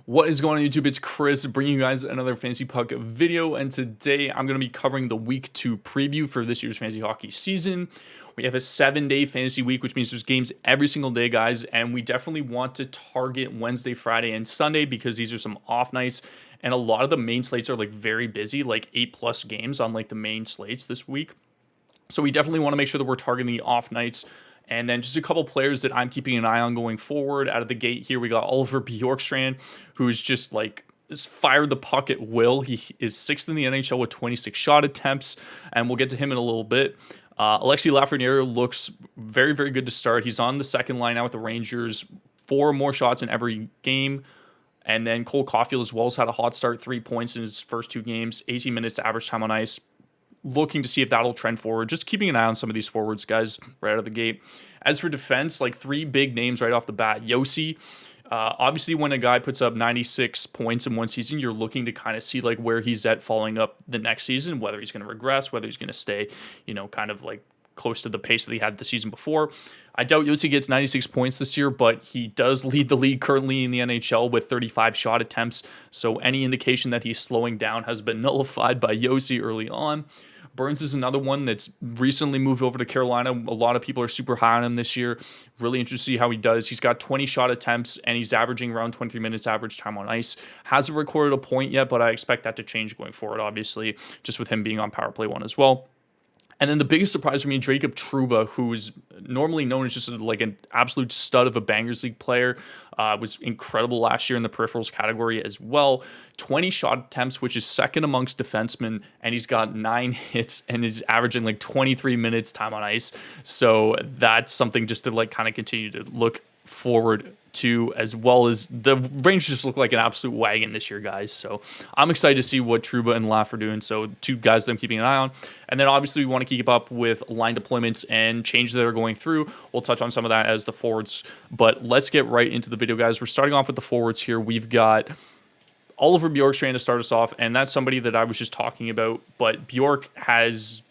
What is going on YouTube? It's Chris bringing you guys another Fantasy Puck video, and today I'm going to be covering the Week 2 preview for this year's fantasy hockey season. We have a 7-day fantasy week, which means there's games every single day, guys, and we definitely want to target Wednesday, Friday, and Sunday because these are some off nights, and a lot of the main slates are like very busy, like 8+ games on like the main slates this week. So we definitely want to make sure that we're targeting the off nights. And then just a couple players that I'm keeping an eye on going forward. Out of the gate here, we got Oliver Bjorkstrand, who's just like fired the puck at will. He is 6th in the NHL with 26 shot attempts, and we'll get to him in a little bit. Alexi Lafreniere looks very, very good to start. He's on the second line now with the Rangers, 4 more shots in every game. And then Cole Caulfield as well has had a hot start, 3 points in his first 2 games, 18 minutes average time on ice. Looking to see if that'll trend forward. Just keeping an eye on some of these forwards, guys, right out of the gate. As for defense, like 3 big names right off the bat. Yossi, obviously when a guy puts up 96 points in one season, you're looking to kind of see like where he's at following up the next season, whether he's going to regress, whether he's going to stay, kind of like close to the pace that he had the season before. I doubt Yossi gets 96 points this year, but he does lead the league currently in the NHL with 35 shot attempts. So any indication that he's slowing down has been nullified by Yossi early on. Burns is another one that's recently moved over to Carolina. A lot of people are super high on him this year. Really interested to see how he does. He's got 20 shot attempts, and he's averaging around 23 minutes average time on ice. Hasn't recorded a point yet, but I expect that to change going forward, obviously, just with him being on power play 1 as well. And then the biggest surprise for me, Jacob Trouba, who is normally known as just like an absolute stud of a Bangers League player, was incredible last year in the peripherals category as well. 20 shot attempts, which is second amongst defensemen, and he's got 9 hits and is averaging like 23 minutes time on ice. So that's something just to like kind of continue to look forward to, as well as the Rangers just look like an absolute wagon this year, guys. So I'm excited to see what Trouba and Laff are doing. So 2 guys that I'm keeping an eye on. And then obviously we want to keep up with line deployments and changes that are going through. We'll touch on some of that as the forwards, but let's get right into the video, guys. We're starting off with the forwards here. We've got Oliver Bjorkstrand to start us off, and that's somebody that I was just talking about, but Bjork has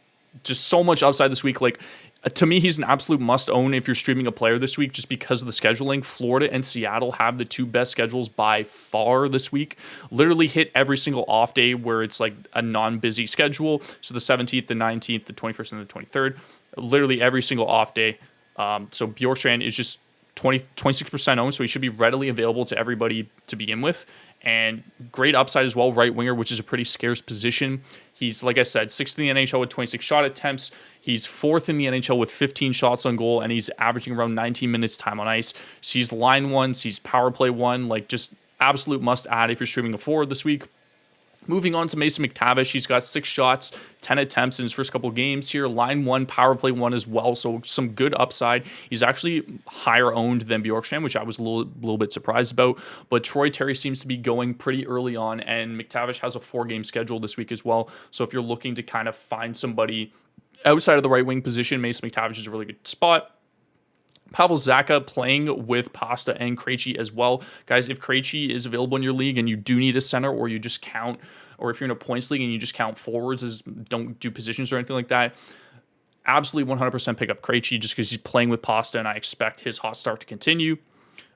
just so much upside this week. Like, to me, he's an absolute must-own if you're streaming a player this week just because of the scheduling. Florida and Seattle have the 2 best schedules by far this week. Literally hit every single off day where it's like a non-busy schedule. So the 17th, the 19th, the 21st, and the 23rd. Literally every single off day. So Bjorkstrand is just 26% owned, so he should be readily available to everybody to begin with. And great upside as well, right winger, which is a pretty scarce position. He's, like I said, 6th in the NHL with 26 shot attempts. He's 4th in the NHL with 15 shots on goal, and he's averaging around 19 minutes time on ice. So he's line 1, so he's power play 1, like just absolute must add if you're streaming a forward this week. Moving on to Mason McTavish, he's got 6 shots, 10 attempts in his first couple games here. Line 1, power play 1 as well, so some good upside. He's actually higher owned than Bjorkstrand, which I was a little bit surprised about. But Troy Terry seems to be going pretty early on, and McTavish has a 4-game schedule this week as well. So if you're looking to kind of find somebody outside of the right wing position, Mason McTavish is a really good spot. Pavel Zacha playing with Pasta and Krejci as well. Guys, if Krejci is available in your league and you do need a center, or you just count, or if you're in a points league and you just count forwards as don't do positions or anything like that, absolutely 100% pick up Krejci just because he's playing with Pasta, and I expect his hot start to continue.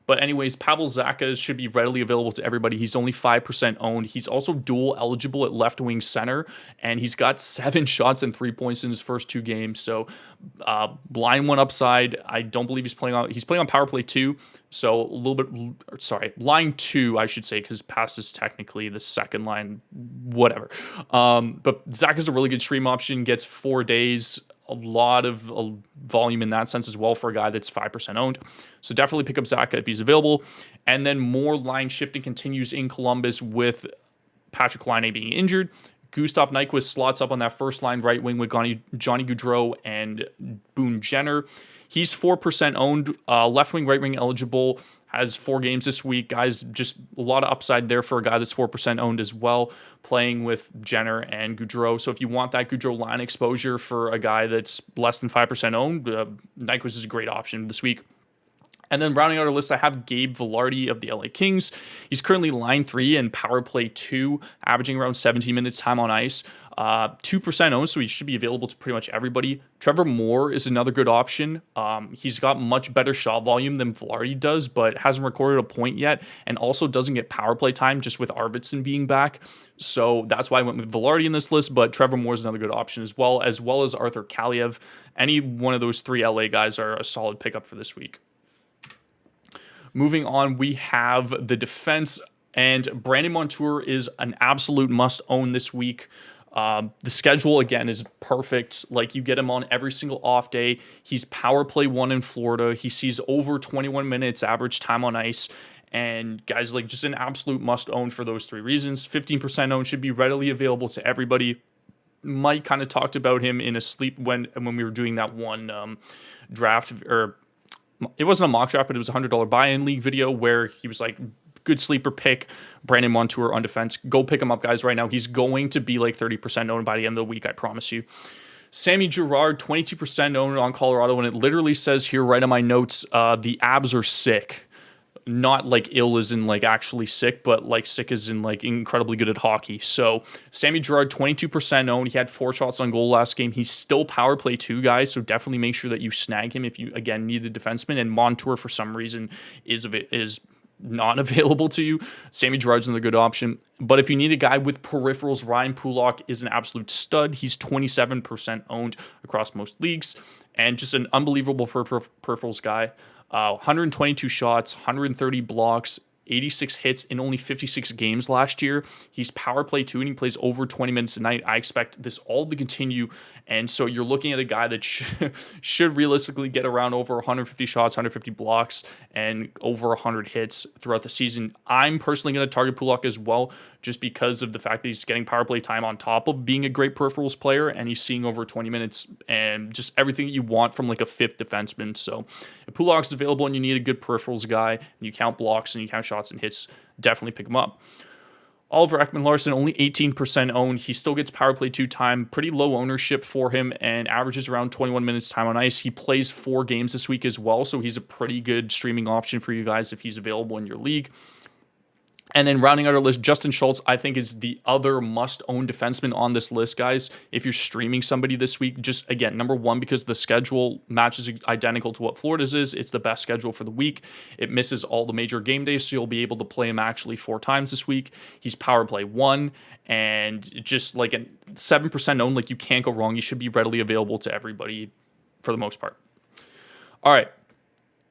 But anyways, Pavel Zacha should be readily available to everybody. He's only 5% owned. He's also dual eligible at left wing center, and he's got 7 shots and 3 points in his first 2 games. So line 1 upside. I don't believe he's playing on power play 2. So a little bit, sorry, line 2, I should say, because past is technically the second line, whatever. But Zach is a really good stream option, gets 4 days, a lot of volume in that sense as well for a guy that's 5% owned. So definitely pick up Zacha if he's available. And then more line shifting continues in Columbus with Patrick Laine being injured. Gustav Nyquist slots up on that first line right wing with Johnny Gaudreau and Boone Jenner. He's 4% owned, left wing, right wing eligible, has 4 games this week. Guys, just a lot of upside there for a guy that's 4% owned as well, playing with Jenner and Gaudreau. So if you want that Gaudreau line exposure for a guy that's less than 5% owned, Nyquist is a great option this week. And then rounding out our list, I have Gabe Vilardi of the LA Kings. He's currently line 3 and power play 2, averaging around 17 minutes time on ice. 2% owned, so he should be available to pretty much everybody. Trevor Moore is another good option. He's got much better shot volume than Vilardi does, but hasn't recorded a point yet, and also doesn't get power play time just with Arvidsson being back. So that's why I went with Vilardi in this list, but Trevor Moore is another good option as well as Arthur Kaliev. Any one of those 3 LA guys are a solid pickup for this week. Moving on, we have the defense, and Brandon Montour is an absolute must-own this week. The schedule, again, is perfect. Like, you get him on every single off day. He's power play 1 in Florida. He sees over 21 minutes average time on ice. And guys, like, just an absolute must-own for those 3 reasons. 15% owned, should be readily available to everybody. Mike kind of talked about him in a sleep when we were doing that one draft, or it wasn't a mock draft, but it was a $100 buy-in league video where he was like, good sleeper pick, Brandon Montour on defense. Go pick him up, guys, right now. He's going to be like 30% owned by the end of the week, I promise you. Sammy Girard, 22% owned on Colorado, and it literally says here right on my notes, the abs are sick. Not like ill as in like actually sick, but like sick as in like incredibly good at hockey. So Sammy Girard, 22% owned. He had 4 shots on goal last game. He's still power play 2, guys. So definitely make sure that you snag him if you, again, need a defenseman. And Montour, for some reason, is not available to you. Sammy Girard's another good option. But if you need a guy with peripherals, Ryan Pulock is an absolute stud. He's 27% owned across most leagues. And just an unbelievable peripherals guy. 122 shots, 130 blocks, 86 hits in only 56 games last year. He's power play 2, and he plays over 20 minutes a night. I expect this all to continue. And so you're looking at a guy that should realistically get around over 150 shots, 150 blocks, and over 100 hits throughout the season. I'm personally going to target Pulock as well, just because of the fact that he's getting power play time on top of being a great peripherals player, and he's seeing over 20 minutes and just everything that you want from like a 5th defenseman. So if Pulock's available and you need a good peripherals guy, and you count blocks and you count shots and hits, definitely pick him up. Oliver Ekman-Larsson, only 18% owned. He still gets power play 2 time, pretty low ownership for him, and averages around 21 minutes time on ice. He plays 4 games this week as well, so he's a pretty good streaming option for you guys if he's available in your league. And then rounding out our list, Justin Schultz, I think, is the other must-own defenseman on this list, guys. If you're streaming somebody this week, just, again, number one, because the schedule matches identical to what Florida's is. It's the best schedule for the week. It misses all the major game days, so you'll be able to play him actually 4 times this week. He's power play 1, and just like a 7% owned, like you can't go wrong. He should be readily available to everybody for the most part. All right.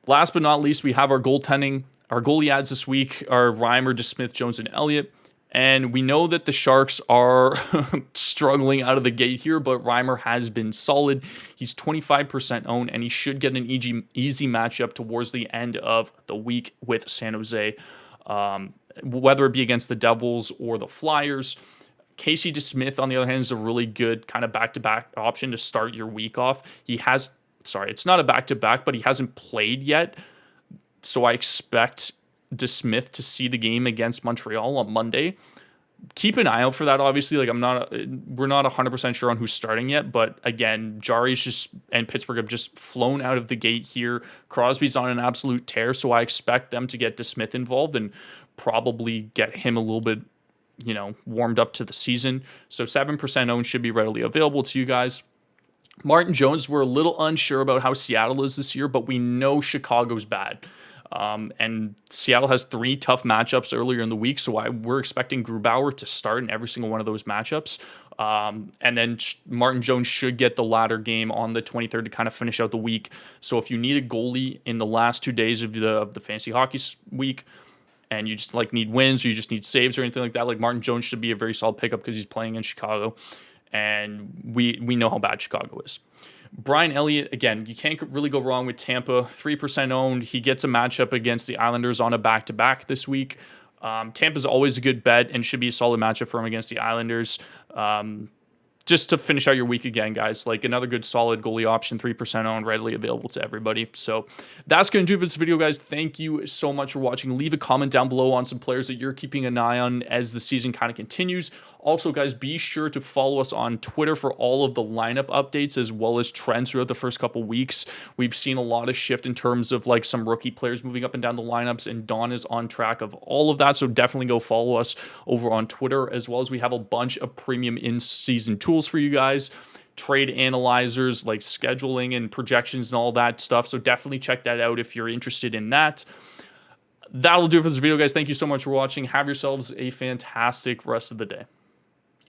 Last but not least, we have our goaltending. Our goalie ads this week are Reimer, DeSmith, Jones, and Elliott. And we know that the Sharks are struggling out of the gate here, but Reimer has been solid. He's 25% owned, and he should get an easy matchup towards the end of the week with San Jose, whether it be against the Devils or the Flyers. Casey DeSmith, on the other hand, is a really good kind of back-to-back option to start your week off. It's not a back-to-back, but he hasn't played yet. So I expect DeSmith to see the game against Montreal on Monday. Keep an eye out for that, obviously. We're not 100% sure on who's starting yet, but again, Jari's and Pittsburgh have just flown out of the gate here. Crosby's on an absolute tear, so I expect them to get DeSmith involved and probably get him a little bit, warmed up to the season. So 7% owned should be readily available to you guys. Martin Jones, we're a little unsure about how Seattle is this year, but we know Chicago's bad. And Seattle has 3 tough matchups earlier in the week, so we're expecting Grubauer to start in every single one of those matchups. And then Martin Jones should get the latter game on the 23rd to kind of finish out the week. So if you need a goalie in the last 2 days of the fantasy hockey week, and you just need wins, or you just need saves or anything like that, Martin Jones should be a very solid pickup because he's playing in Chicago, and we know how bad Chicago is. Brian Elliott, again, you can't really go wrong with Tampa. 3% owned. He gets a matchup against the Islanders on a back-to-back this week. Tampa's always a good bet and should be a solid matchup for him against the Islanders. just to finish out your week again, guys, like another good solid goalie option, 3% owned, readily available to everybody. So that's going to do it for this video, guys. Thank you so much for watching. Leave a comment down below on some players that you're keeping an eye on as the season kind of continues. Also, guys, be sure to follow us on Twitter for all of the lineup updates as well as trends throughout the first couple weeks. We've seen a lot of shift in terms of like some rookie players moving up and down the lineups, and Don is on track of all of that. So definitely go follow us over on Twitter, as well as we have a bunch of premium in-season tools for you guys. Trade analyzers, like scheduling and projections and all that stuff. So definitely check that out if you're interested in that. That'll do it for this video, guys. Thank you so much for watching. Have yourselves a fantastic rest of the day.